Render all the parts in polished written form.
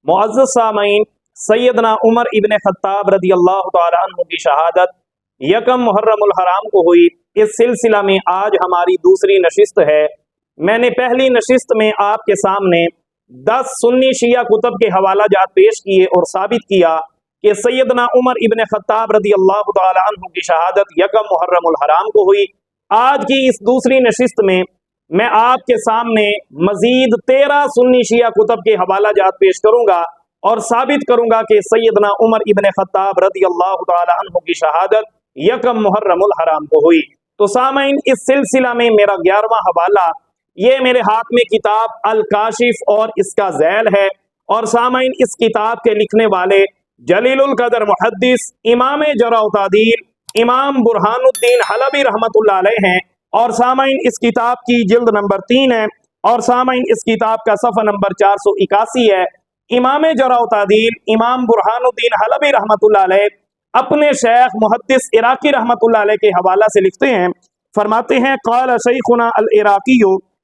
मुअज़्ज़ज़ सामईन, सैयदना उमर इब्न Khattab रदी अल्लाह तआला अन्हु की शहादत यकम मुहर्रमुल हराम को हुई। इस सिलसिला में आज हमारी दूसरी नशिस्त है। मैंने पहली नशिस्त में आपके सामने 10 सुन्नी शिया कुतुब के हवाला जात पेश किए और साबित किया कि सैयदना उमर इब्न खत्ताब रदी अल्लाह तआला अन्हु की शहादत यकम मुहर्रमुल हराम को हुई। आज की इस दूसरी नशिस्त में मैं आपके सामने मजीद 13 सुन्नी शिया कुतुब के हवाला जात पेश करूंगा और साबित करूंगा कि सैयदना उमर इब्न खत्ताब रदी अल्लाह तआला अन्हु की शहादत यकम मुहर्रमुल हराम को हुई। तो सामईन, इस सिलसिला में मेरा 11वां हवाला, ये मेरे हाथ में किताब अल काशिफ और इसका झैल है। और सामईन, इस किताब के लिखने वाले जलीलुल कदर मुहद्दिस इमाम जरा व तादील इमाम बुरहानुद्दीन हलबी रहमतुल्लाह अलैह हैं। और सामईन, इस किताब की जिल्द नंबर 3 है। और सामईन, इस किताब का सफ़ा नंबर 481 है। इमाम जरा व तादील इमाम बुरहानुद्दीन हलबी रहमतुल्लाह अलैह अपने शेख मुहद्दिस इराकी रहमतुल्लाह अलैह के हवाला से लिखते हैं, फरमाते हैं, क़ाल शैखुना अल इराकी,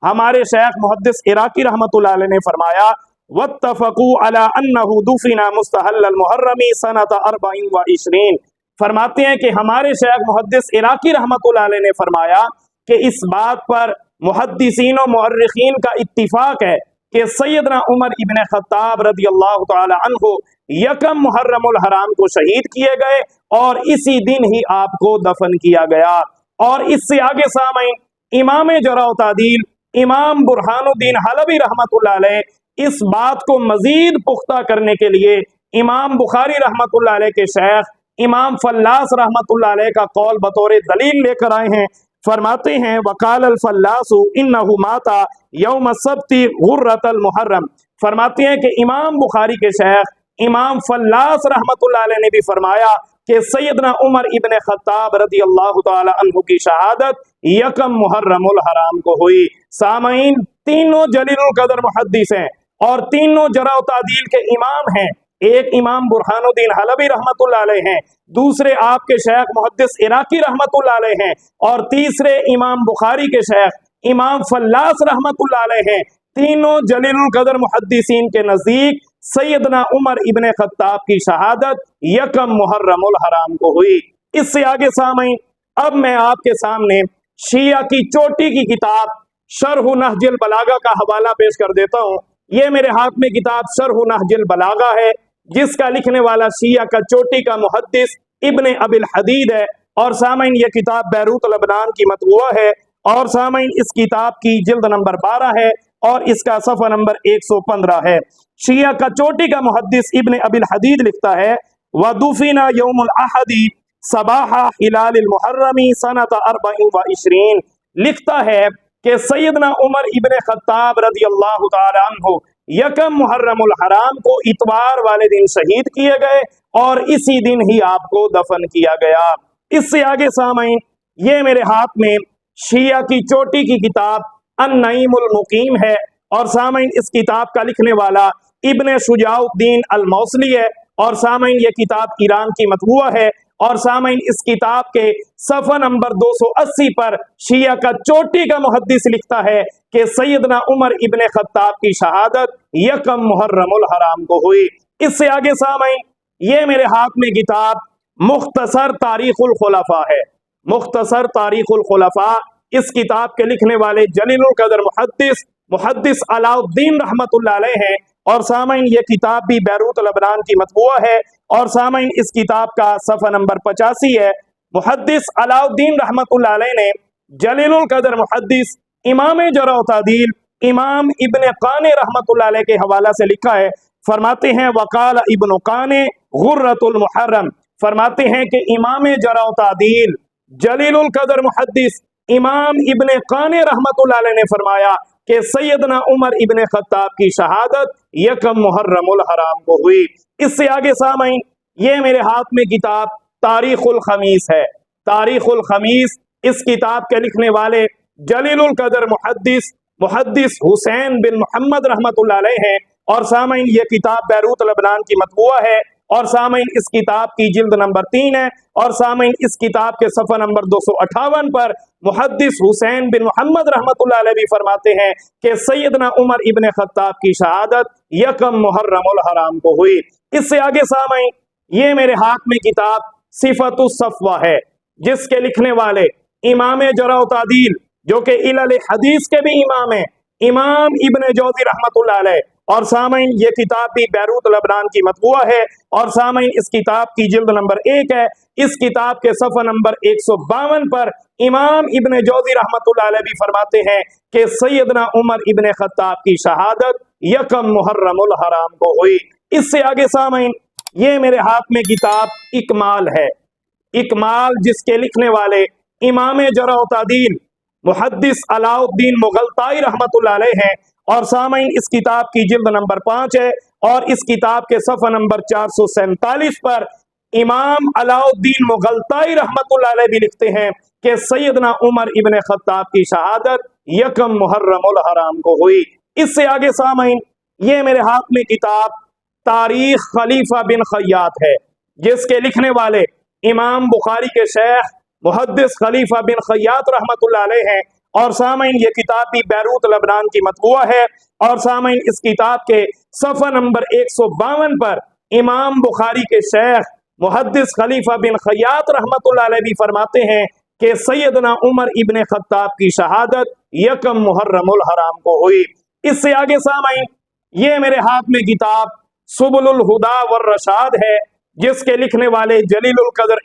हमारे शेख मुहद्दिस इराकी रहमतुल्लाह अलैह ने फरमाया, वत्तफ़क़ू अला अन्नहु दुफ़िना मुस्तहल्लल मुहर्रमी सनत 24। फरमाते हैं कि हमारे शेख मुहद्दिस इराकी रहमतुल्लाह अलैह ने फरमाया कि इस बात पर मुहद्दिसीन और मुअर्रिखीन का इत्तिफाक है कि सैयदना उमर इब्न खत्ताब रदी अल्लाह तआला अन्हु यकम मुहर्रमुल हराम को शहीद किए गए और इसी दिन ही आपको दफन किया गया। और इससे आगे सामईन, इमाम जरा व तादील इमाम बुरहानुद्दीन हलबी रहमतुल्लाह अलैह इस बात को मजीद पुख्ता करने के लिए इमाम बुखारी रहमतुल्लाह अलैह के शेख इमाम फल्लास रहमतुल्लाह अलैह का कौल बतौर दलील लेकर आए हैं। फरमाते हैं, वकाल अल फल्लासु इन्नहु माता यौम सब्ती गुर्रतल मुहर्रम। फरमाते हैं कि इमाम बुखारी के शेख इमाम फल्लास रहमतुल्लाह अलैह ने भी फरमाया कि सैयदना उमर इब्न खत्ताब रदी अल्लाह तआला अन्हु की शहादत यकम मुहर्रमुल हराम को हुई। सामईन, तीनों जलीलुल कदर मुहद्दिस हैं और तीनों जरा व तादील के इमाम हैं। एक इमाम बुरहानुद्दीन हलबी रहमतुल्लाह अलैह हैं, दूसरे आपके शेख मुहद्दिस इराकी रहमतुल्लाह अलैह हैं और तीसरे इमाम बुखारी के शेख इमाम फल्लास रहमतुल्लाह अलैह हैं। तीनों जलीलुल कदर मुहद्दिसीन के नजदीक सैयदना उमर इब्न खत्ताब की शहादत यकम मुहर्रमुल हराम को हुई। इससे आगे सामईन, अब मैं आपके सामने शिया की चोटी की किताब शरह नहजुल बलागा का हवाला पेश कर देता हूँ। ये मेरे हाथ में किताब शरह नहजुल बलागा है, जिसका लिखने वाला शिया का चोटी का मुहद्दिस इब्न अबिल हदीद है। और सामईन, ये किताब बैरूत लबनान की मतबूआ है। और सामईन, इस किताब की जिल्द नंबर 12 है और इसका सफ़ा नंबर 115 है। शिया का चोटी का मुहद्दिस इब्न अबिल हदीद लिखता है, वदुफिना यौमुल अहदी सबाहा हिलालिल मुहर्रमी सनत 24। लिखता है कि सैयदना उमर इब्न खत्ताब रदी अल्लाह तआला अन्हु यकम मुहर्रमुल हराम को इतवार वाले दिन शहीद किए गए और इसी दिन ही आपको दफन किया गया। इससे आगे सामईन, ये मेरे हाथ में शिया की चोटी की किताब अन-नईमुल मुकीम है। और सामईन, इस किताब का लिखने वाला इब्न शुजाउद्दीन अल मौसली है। और सामईन, ये किताब ईरान की मतबूआ है। और सामईन, इस किताब के सफ़ा नंबर 280 पर शिया का चोटी का मुहद्दिस लिखता है कि सैयदना उमर इब्न खत्ताब की शहादत यकम मुहर्रमुल हराम को हुई। इससे आगे सामईन, ये मेरे हाथ में किताब मुख्तसर तारीखुल खुलफा है। मुख्तसर तारीखुल खुलफा, इस किताब के लिखने वाले जलीलुल कदर मुहद्दिस अलाउद्दीन रहमतुल्लाह अलैह हैं। और सामईन, ये किताब भी बैरूत लबनान की मतबूआ है। और सामईन, इस किताब का सफ़ा नंबर 85 है। मुहद्दिस अलाउद्दीन रहमतुल्लाह अलैह ने जलीलुल कदर मुहद्दिस इमाम जरा व तादील इमाम इब्न काने रहमतुल्लाह अलैह के हवाला से लिखा है, फरमाते हैं, वकाल इब्न काने गुर्रतुल मुहर्रम। फरमाते हैं कि इमाम जरा व तादील जलीलुल कदर मुहद्दिस इमाम इब्न काने रहमतुल्लाह अलैह ने फरमाया कि सैयदना उमर इब्न खत्ताब की शहादत यकम मुहर्रमुल हराम को हुई। इससे आगे सामईन, ये मेरे हाथ में किताब तारीखुल खमीस है। तारीखुल खमीस, इस किताब के लिखने वाले जलीलुल कदर मुहद्दिस हुसैन बिन मोहम्मद रहमतुल्लाह अलैह हैं। और सामईन, ये किताब बैरूत लबनान की मतबूआ है। اور सामईन इस किताब की जिल्द नंबर 3 है। और सामईन इस किताब के सफ़ा नंबर 258 पर मुहद्दिस हुसैन बिन मोहम्मद रहमतुल्लाह अलैह भी फरमाते हैं कि सैयदना उमर इब्न खत्ताब की शहादत यकम मुहर्रमुल हराम को हुई। इससे आगे सामईन ये मेरे हाथ में किताब सिफतुस सफ़वा है, जिसके लिखने वाले इमाम जरा तादील जो कि इल्ल हदीस के भी इमाम हैं, इमाम इब्न जौज़ी रहमतुल्लाह अलैह। और सामईन ये किताब भी बैरूत लबनान की मतबूआ है। और सामईन इस किताब की जिल्द नंबर 1 है। इस किताब के सफ़ा नंबर 152 पर इमाम इब्न जौज़ी रहमतुल्लाह अलैह भी फरमाते हैं कि सैयदना उमर इब्न खत्ताब की शहादत यकम मुहर्रमुल हराम को हुई। इससे आगे सामईन ये मेरे हाथ में किताब इकमाल है। इकमाल जिसके लिखने वाले इमाम जरा तादील मुहद्दिस अलाउद्दीन मुगलताई रहमतुल्लाह अलैह हैं। और सामईन इस किताब की जिल्द नंबर 5 है। और इस किताब के सफ़ा नंबर 447 पर इमाम अलाउद्दीन मुगलताई रहमतुल्लाह अलैह भी लिखते हैं कि सैयदना उमर इब्न खत्ताब की शहादत यकम मुहर्रमुल हराम को हुई। इससे आगे सामईन ये मेरे हाथ में किताब तारीख खलीफा बिन खय्यात है, जिसके लिखने वाले इमाम बुखारी के शेख मुहद्दिस खलीफा बिन खय्यात रहमतुल्लाह अलैह हैं। और सामईन ये किताब भी बैरूत लबनान की मतबूआ है। और सामईन इस किताब के सफ़ा नंबर 152 पर इमाम बुखारी के शेख मुहद्दिस खलीफा बिन खय्यात रहमतुल्लाह अलैह भी फरमाते हैं कि सैयदना उमर इब्न खत्ताब की शहादत यकम मुहर्रमुल हराम को हुई। इससे आगे सामईन ये मेरे हाथ में किताब सुबुलुल हुदा वर रशाद है, जिसके लिखने वाले जलीलुल कदर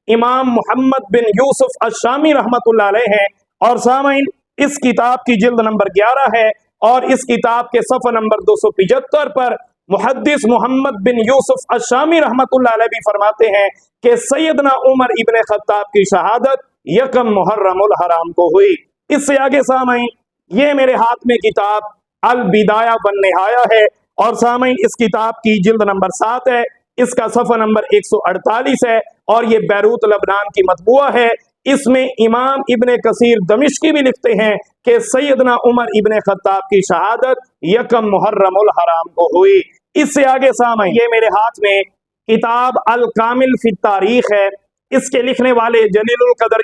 इमाम मोहम्मद बिन यूसुफ अश-शामी रहमतुल्लाह अलैह हैं। और सामईन इस किताब की जिल्द नंबर 11 है। और इस किताब के सफ़ा नंबर 275 पर मुहद्दिस मोहम्मद बिन यूसुफ अश-शामी रहमतुल्लाह अलैह भी फरमाते हैं कि सैयदना उमर इब्न खत्ताब की शहादत यकम मुहर्रमुल हराम को हुई। इससे आगे सामईन ये मेरे हाथ में किताब अल बिदाया वन निहाया है। और सामईन इस किताब की जिल्द नंबर 7 है। इसका सफ़ा नंबर 148 है। और ये बैरूत लबनान की मतबूआ है। इसमें इमाम इब्न कसीर दमिश्की भी लिखते हैं कि सैयदना उमर इब्न खत्ताब की शहादत यकम मुहर्रमुल हराम को हुई। इससे आगे सामईन ये मेरे हाथ में किताब अल कामिल फी तारीख है। इसके लिखने वाले जलीलुल कदर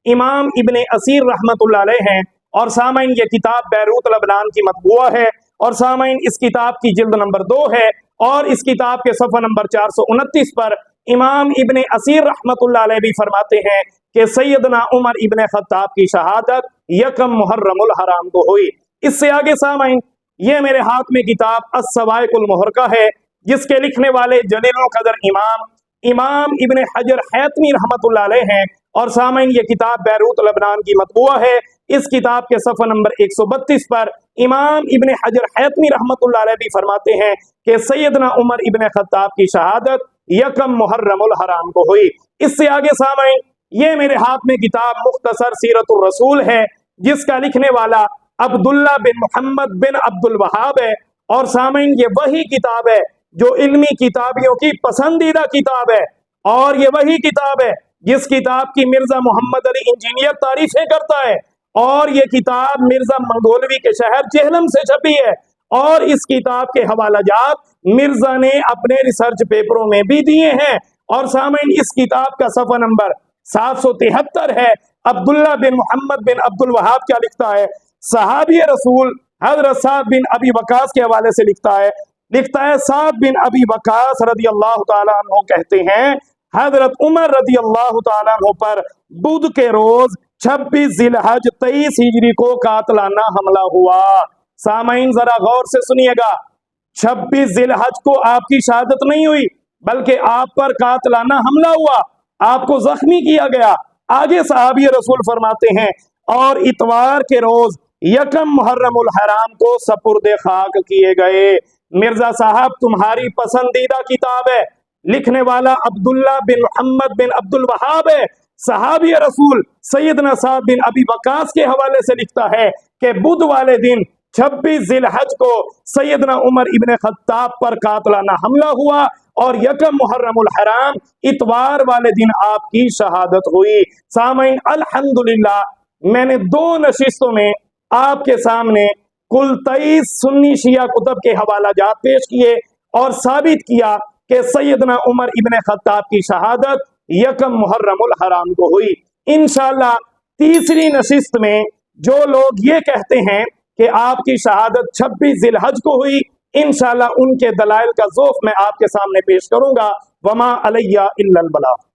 इमाम इब्न असीर रहमतुल्लाह अलैह हैं। और सामईन ये किताब बैरूत लबनान की मतबूआ है। और सामईन इस किताब की जिल्द नंबर 2 है। और इस किताब के सफ़ा नंबर 429 पर इमाम इब्न असीर रहमतुल्लाह अलैह भी फरमाते हैं कि सैयदना उमर इब्न खत्ताब की शहादत यकम मुहर्रमुल हराम को हुई। इससे आगे सामईन ये मेरे हाथ में किताब अस्सवाइकुल मुहरका है, जिसके लिखने वाले जलीलुल कदर इमाम इब्न हजर हैतमी रहमतुल्लाह अलैह हैं। और सामईन ये किताब बैरूत लबनान की मतबूआ है। इस किताब के सफ़ा नंबर 132 पर इमाम इब्न हजर हैतमी रहमतुल्लाह अलैह भी फरमाते हैं कि सैयदना उमर इब्न खत्ताब की शहादत यकम मुहर्रमुल हराम को हुई। इससे आगे सामईन ये मेरे हाथ में किताब मुख्तसर सीरतुर रसूल है, जिसका लिखने वाला अब्दुल्ला बिन मोहम्मद बिन अब्दुल वहाब है। और सामईन ये वही किताब है जो इल्मी किताबियों की पसंदीदा किताब है। और ये वही किताब है जिस किताब की मिर्जा मोहम्मद अली इंजीनियर तारीफें करता है। और ये किताब मिर्जा मंगोलवी के शहर जेहलम से छपी है। और इस किताब के हवालाजात मिर्जा ने अपने रिसर्च पेपरों में भी दिए हैं। और सामईन इस किताब का सफ़ा नंबर 773 है। अब्दुल्ला बिन मोहम्मद बिन अब्दुल वहाब क्या लिखता है? सहाबी रसूल हज़रत साद बिन अबी वकास के हवाले से लिखता है साद बिन अबी वकास रदी अल्लाह तआला अन्हु कहते हैं हज़रत उमर रदी अल्लाह तआला अन्हु पर बुध के रोज 26 जिलहज 23 हिजरी को कातलाना हमला हुआ। सामईन जरा गौर से सुनिएगा, 26 जिलहज को आपकी शहादत नहीं हुई, बल्कि आप पर कातलाना हमला हुआ, आपको जख्मी किया गया। आगे सहाबी रसूल फरमाते हैं और इतवार के रोज यकम मुहर्रमुल हराम को सपुर्दे खाक किए गए। मिर्जा साहब तुम्हारी पसंदीदा किताब है, लिखने वाला अब्दुल्ला बिन मोहम्मद बिन अब्दुल वहाब है। सहाबी रसूल सैयदना साद बिन अबी वकास के हवाले से लिखता है कि बुध वाले दिन 26 जिलहज को सैयदना उमर इब्न खत्ताब पर कातलाना हमला हुआ और यकम मुहर्रमुल हराम इतवार वाले दिन आपकी शहादत हुई। सामईन अल्हम्दुलिल्लाह मैंने 2 नशिस्तों में आपके सामने कुल 23 सुन्नी शिया कुतब के हवालाजात पेश किए और साबित किया کہ سیدنا عمر ابن خطاب کی شہادت یکم محرم الحرام کو ہوئی۔ انشاءاللہ تیسری نشست میں جو لوگ یہ کہتے ہیں کہ آپ کی شہادت 26 ذی الحج کو ہوئی، انشاءاللہ ان کے دلائل کا ذوق میں آپ کے سامنے پیش کروں گا۔ وما علیہ الا البلاغ۔